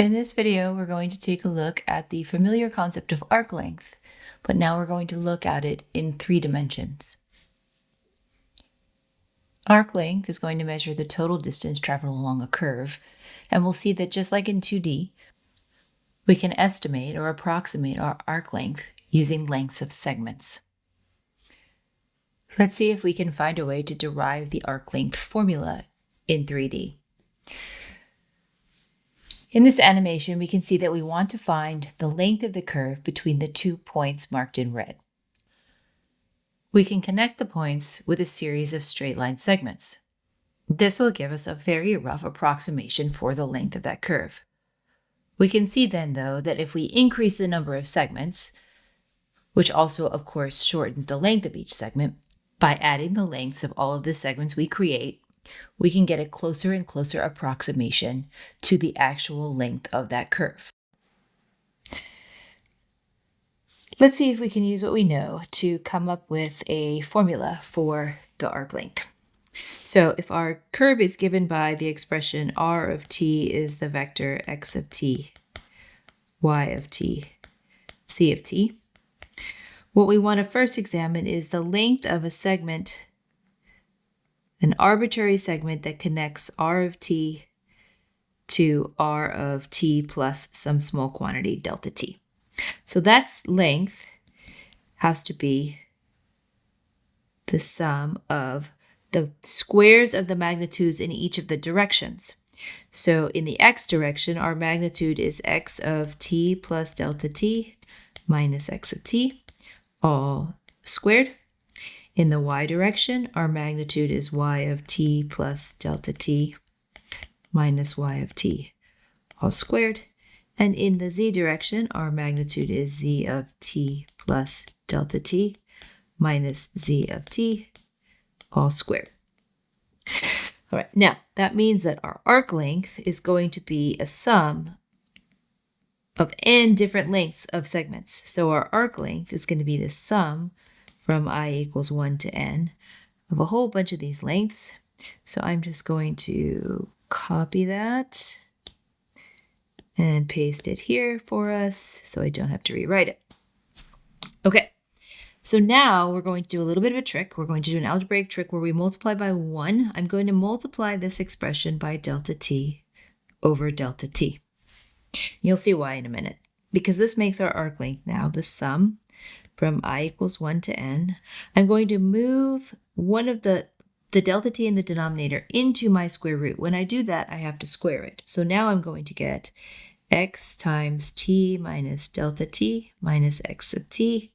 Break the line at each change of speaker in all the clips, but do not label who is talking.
In this video, we're going to take a look at the familiar concept of arc length, but now we're going to look at it in 3 dimensions. Arc length is going to measure the total distance traveled along a curve, and we'll see that just like in 2D, we can estimate or approximate our arc length using lengths of segments. Let's see if we can find a way to derive the arc length formula in 3D. In this animation, we can see that we want to find the length of the curve between the 2 points marked in red. We can connect the points with a series of straight line segments. This will give us a very rough approximation for the length of that curve. We can see then, though, that if we increase the number of segments, which also, of course, shortens the length of each segment, by adding the lengths of all of the segments we create, we can get a closer and closer approximation to the actual length of that curve. Let's see if we can use what we know to come up with a formula for the arc length. So if our curve is given by the expression r of t is the vector x of t, y of t, c of t, what we want to first examine is the length of a segment, an arbitrary segment that connects r of t to r of t plus some small quantity delta t. So that's length has to be the sum of the squares of the magnitudes in each of the directions. So in the x direction, our magnitude is x of t plus delta t minus x of t, all squared. In the y direction, our magnitude is y of t plus delta t minus y of t, all squared. And in the z direction, our magnitude is z of t plus delta t minus z of t, all squared. All right, now that means that our arc length is going to be a sum of n different lengths of segments. So our arc length is going to be the sum from I equals 1 to n of a whole bunch of these lengths. So I'm just going to copy that and paste it here for us so I don't have to rewrite it. Okay, so now we're going to do a little bit of a trick. We're going to do an algebraic trick where we multiply by 1. I'm going to multiply this expression by delta t over delta t. You'll see why in a minute. Because this makes our arc length now the sum from I equals 1 to n. I'm going to move one of the delta t in the denominator into my square root. When I do that, I have to square it. So now I'm going to get x times t minus delta t minus x of t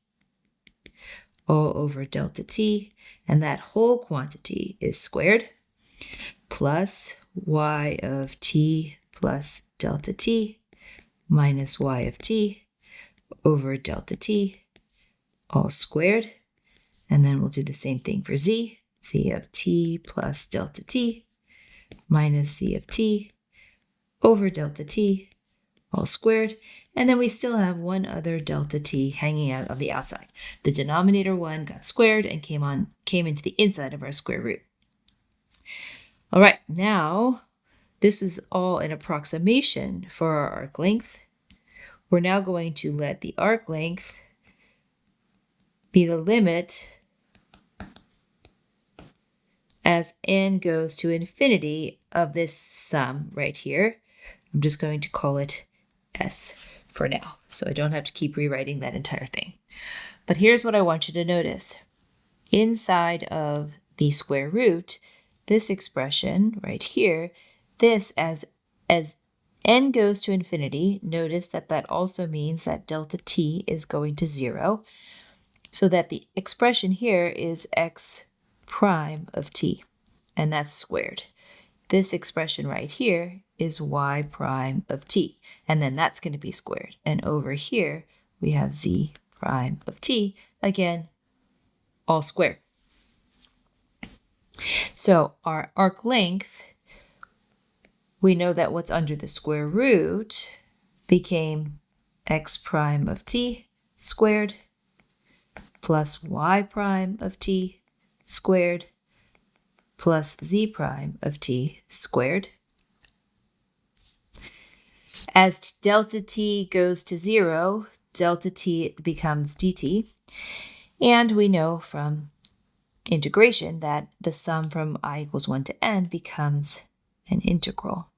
all over delta t, and that whole quantity is squared, plus y of t plus delta t minus y of t over delta t, all squared. And then we'll do the same thing for z of t plus delta t minus z of t over delta t, all squared. And then we still have one other delta t hanging out on the outside. The denominator 1 got squared and came into the inside of our square root. All right, now this is all an approximation for our arc length. We're now going to let the arc length be the limit as n goes to infinity of this sum right here. I'm just going to call it S for now, so I don't have to keep rewriting that entire thing. But here's what I want you to notice. Inside of the square root, this expression right here, this as n goes to infinity, notice that that also means that delta t is going to 0, so that the expression here is x prime of t, and that's squared. This expression right here is y prime of t, and then that's going to be squared. And over here, we have z prime of t, again, all squared. So our arc length, we know that what's under the square root became x prime of t squared plus y prime of t squared plus z prime of t squared. As delta t goes to 0, delta t becomes dt. And we know from integration that the sum from I equals 1 to n becomes an integral,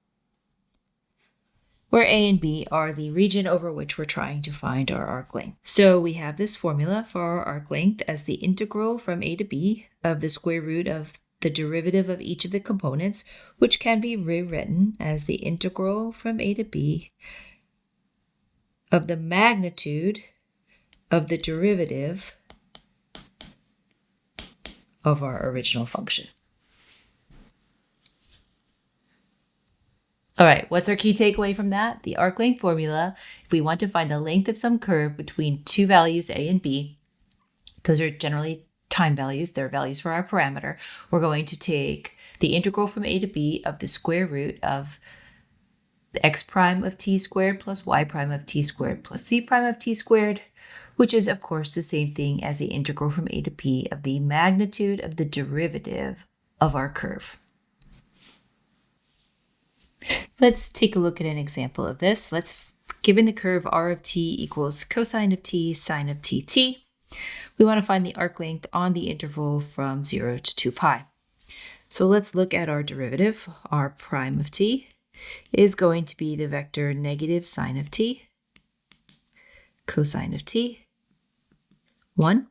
where a and b are the region over which we're trying to find our arc length. So we have this formula for our arc length as the integral from a to b of the square root of the derivative of each of the components, which can be rewritten as the integral from a to b of the magnitude of the derivative of our original function. All right, what's our key takeaway from that? The arc length formula, if we want to find the length of some curve between two values a and b, those are generally time values, they're values for our parameter, we're going to take the integral from a to b of the square root of the x prime of t squared plus y prime of t squared plus c prime of t squared, which is of course the same thing as the integral from a to b of the magnitude of the derivative of our curve. Let's take a look at an example of this. Given the curve r of t equals cosine of t sine of tt, we want to find the arc length on the interval from 0 to 2 pi. So let's look at our derivative. R prime of t is going to be the vector negative sine of t, cosine of t, 1.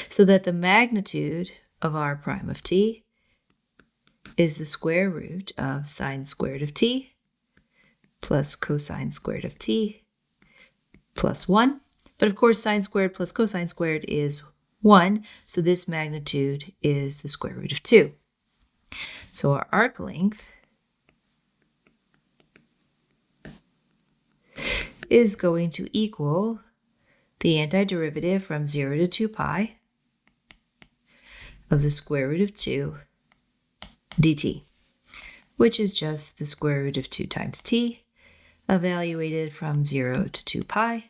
So that the magnitude of r prime of t is the square root of sine squared of t plus cosine squared of t plus 1. But of course, sine squared plus cosine squared is 1, so this magnitude is the square root of 2. So our arc length is going to equal the antiderivative from 0 to 2 pi of the square root of 2 dt, which is just the square root of 2 times t, evaluated from 0 to 2 pi.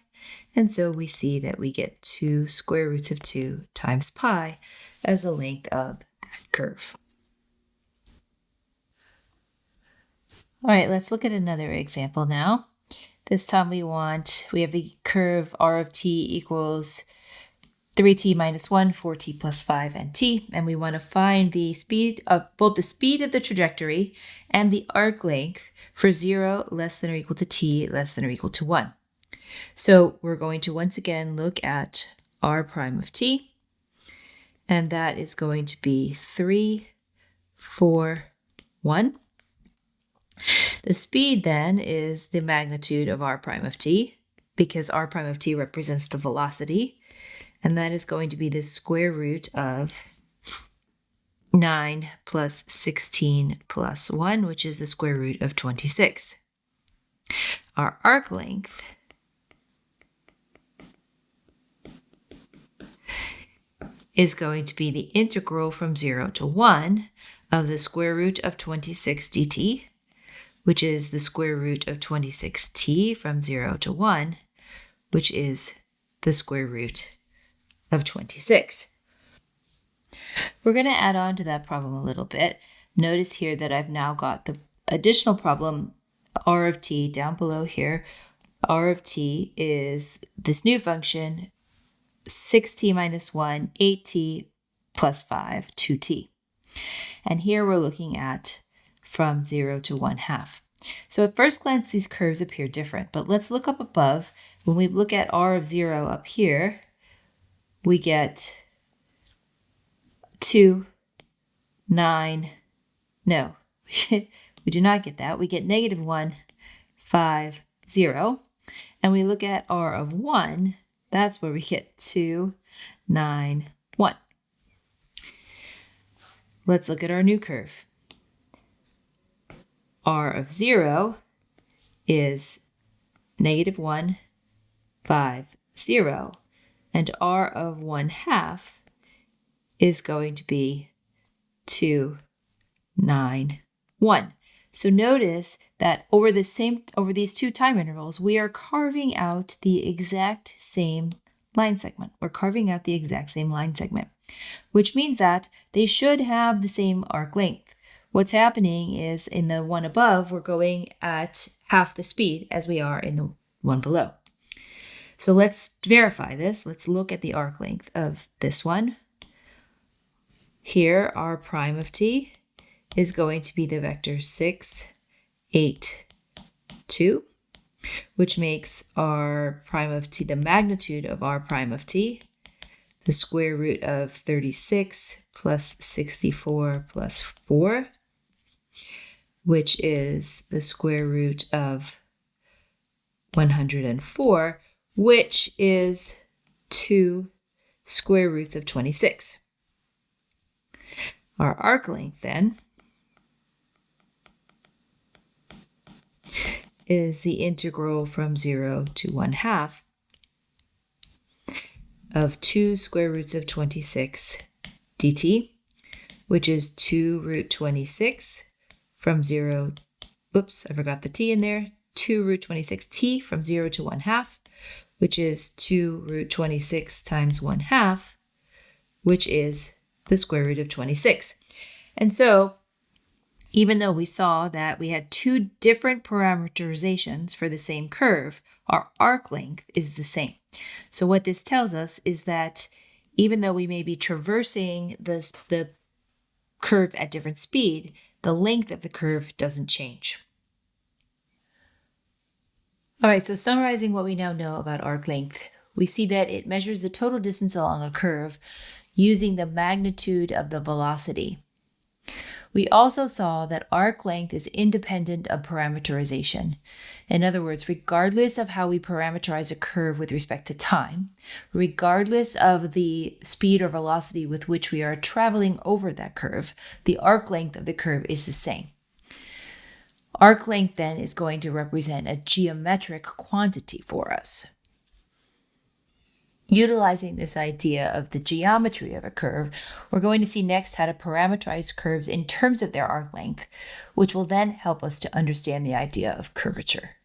And so we see that we get 2 square roots of 2 times pi as the length of that curve. All right, let's look at another example now. This time we have the curve r of t equals 3t minus 1, 4t plus 5, and t, and we want to find the speed of both the speed of the trajectory and the arc length for 0 less than or equal to t less than or equal to 1. So we're going to once again look at r prime of t, and that is going to be 3, 4, 1. The speed then is the magnitude of r prime of t, because r prime of t represents the velocity, and that is going to be the square root of 9 plus 16 plus 1, which is the square root of 26. Our arc length is going to be the integral from 0 to 1 of the square root of 26 dt, which is the square root of 26t from 0 to 1, which is the square root of 26. We're going to add on to that problem a little bit. Notice here that I've now got the additional problem, r of t, down below here. R of t is this new function, 6t minus 1, 8t plus 5, 2t. And here we're looking at from 0 to 1/2. So at first glance, these curves appear different, but let's look up above. When we look at r of 0 up here, we get 2, 9, no, we do not get that. We get negative 1, 5, 0. And we look at r of 1, that's where we get 2, 9, 1. Let's look at our new curve. R of 0 is negative 1, 5, 0. And r of 1/2 is going to be 2, 9, 1. So notice that over these two time intervals, we are carving out the exact same line segment. We're carving out the exact same line segment, which means that they should have the same arc length, What's happening is in the one above, we're going at half the speed as we are in the one below. So let's verify this. Let's look at the arc length of this one. Here, our prime of t is going to be the vector 6, 8, 2, which makes our prime of t, the magnitude of our prime of t, the square root of 36 plus 64 plus 4, which is the square root of 104, which is 2 square roots of 26. Our arc length then is the integral from 0 to 1/2 of 2 square roots of 26 dt, which is 2 root 26 from 0, oops, I forgot the t in there, 2 root 26t from 0 to 1/2, which is 2 root 26 times 1/2, which is the square root of 26. And so, even though we saw that we had two different parameterizations for the same curve, our arc length is the same. So what this tells us is that even though we may be traversing the curve at different speed, the length of the curve doesn't change. All right, so summarizing what we now know about arc length, we see that it measures the total distance along a curve using the magnitude of the velocity. We also saw that arc length is independent of parameterization. In other words, regardless of how we parameterize a curve with respect to time, regardless of the speed or velocity with which we are traveling over that curve, the arc length of the curve is the same. Arc length then is going to represent a geometric quantity for us. Utilizing this idea of the geometry of a curve, we're going to see next how to parameterize curves in terms of their arc length, which will then help us to understand the idea of curvature.